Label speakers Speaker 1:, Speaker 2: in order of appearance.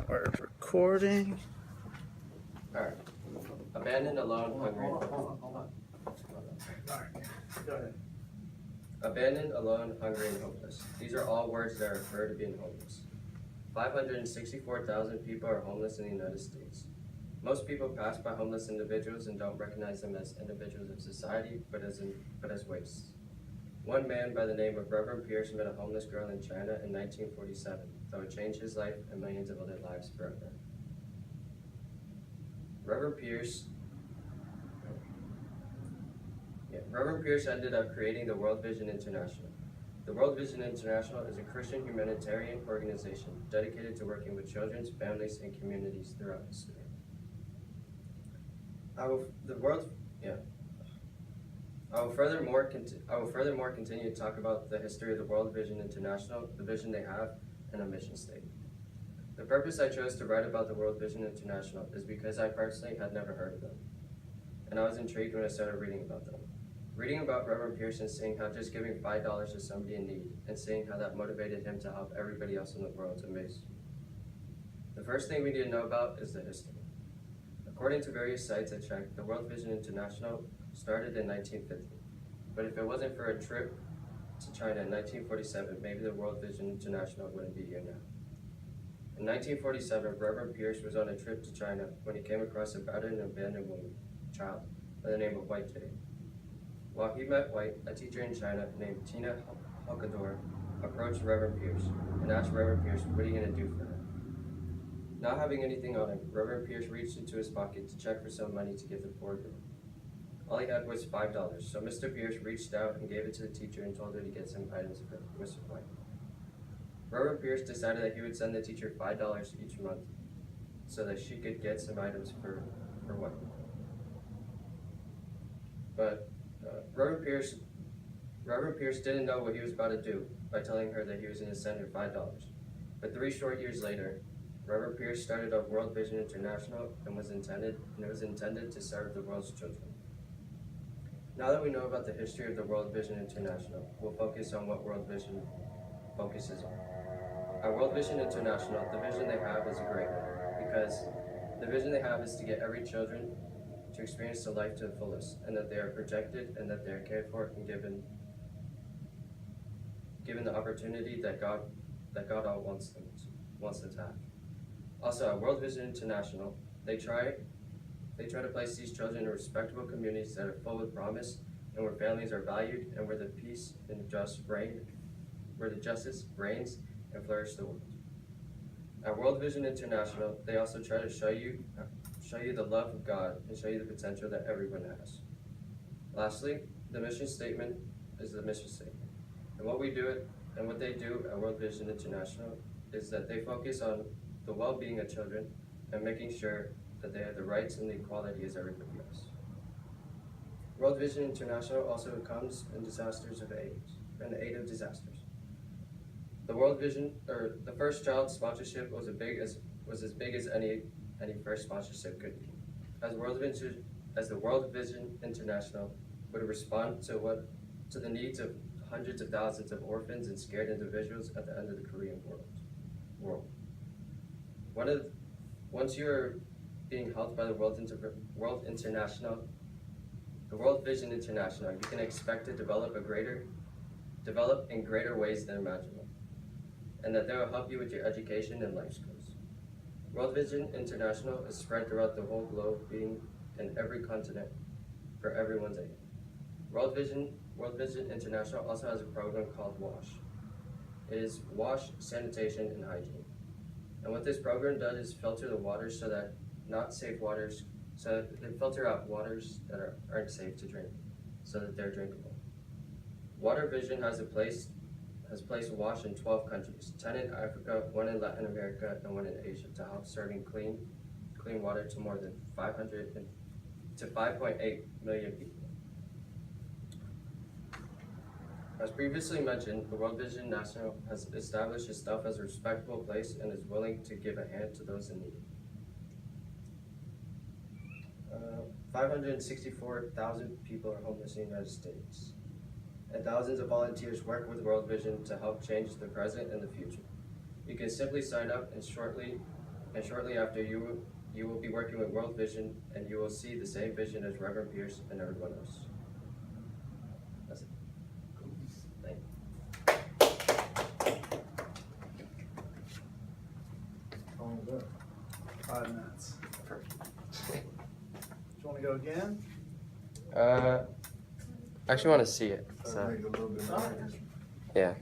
Speaker 1: We're recording.
Speaker 2: Alright. Abandoned, alone, hungry, and hopeless. Abandoned, alone, hungry, and hopeless. These are all words that refer to being homeless. 564,000 people are homeless in the United States. Most people pass by homeless individuals and don't recognize them as individuals of society, but as wastes. One man by the name of Reverend Pierce met a homeless girl in China in 1947, that would change his life and millions of other lives forever. Reverend Pierce ended up creating the World Vision International. The World Vision International is a Christian humanitarian organization dedicated to working with children, families, and communities throughout history. I will furthermore continue to talk about the history of the World Vision International, the vision they have, and a mission statement. The purpose I chose to write about the World Vision International is because I personally had never heard of them, and I was intrigued when I started reading about them. Reading about Reverend Pierce and seeing how just giving $5 to somebody in need, and seeing how that motivated him to help everybody else in the world is amazing. The first thing we need to know about is the history. According to various sites I checked, the World Vision International started in 1950. But if it wasn't for a trip to China in 1947, maybe the World Vision International wouldn't be here now. In 1947, Reverend Pierce was on a trip to China when he came across a battered and abandoned child by the name of White Jade. While he met White, a teacher in China named Tina Hokador approached Reverend Pierce and asked Reverend Pierce, "What are you going to do for her?" Not having anything on him, Reverend Pierce reached into his pocket to check for some money to give the poor girl. All he had was $5, so Mr. Pierce reached out and gave it to the teacher and told her to get some items for Mr. White. Reverend Pierce decided that he would send the teacher $5 each month so that she could get some items for White. But Reverend Pierce didn't know what he was about to do by telling her that he was going to send her $5. But 3 short years later, Reverend Pierce started up World Vision International and it was intended to serve the world's children. Now that we know about the history of the World Vision International, we'll focus on what World Vision focuses on. At World Vision International, the vision they have is a great one, because the vision they have is to get every children to experience the life to the fullest, and that they are protected and that they are cared for and given the opportunity that God all wants them to have. Also, at World Vision International, they try to place these children in respectable communities that are full of promise and where families are valued and where the peace and where the justice reigns and flourish the world. At World Vision International, they also try to show you the love of God and show you the potential that everyone has. Lastly, the mission statement is the mission statement. And what they do at World Vision International is that they focus on the well-being of children and making sure that they have the rights and the equality as everybody else. World Vision International also comes in the aid of disasters. The World Vision, or the first child sponsorship was as big as any first sponsorship could be. As the World Vision International would respond to the needs of hundreds of thousands of orphans and scared individuals at the end of the Korean War. Once you're being helped by the World Vision International, you can expect to develop in greater ways than imaginable, and that they will help you with your education and life skills. World Vision International is spread throughout the whole globe, being in every continent for everyone's aid. World Vision International also has a program called WASH. It is Wash, Sanitation, and Hygiene. And what this program does is filter the waters so they filter out waters that aren't safe to drink, so that they're drinkable. Water Vision has placed WASH in 12 countries, 10 in Africa, 1 in Latin America, and 1 in Asia, to help serving clean water to more than 5.8 million people. As previously mentioned, the World Vision International has established itself as a respectable place and is willing to give a hand to those in need. 564,000 people are homeless in the United States, and thousands of volunteers work with World Vision to help change the present and the future. You can simply sign up and shortly And shortly after, you will be working with World Vision, and you will see the same vision as Reverend Pierce and everyone else. That's it. Thank you.
Speaker 3: How long was that?
Speaker 1: 5 minutes. Do you want to go again?
Speaker 2: I actually want to see it.
Speaker 3: Try to
Speaker 2: So,
Speaker 3: make it a little bit more interesting.
Speaker 2: yeah.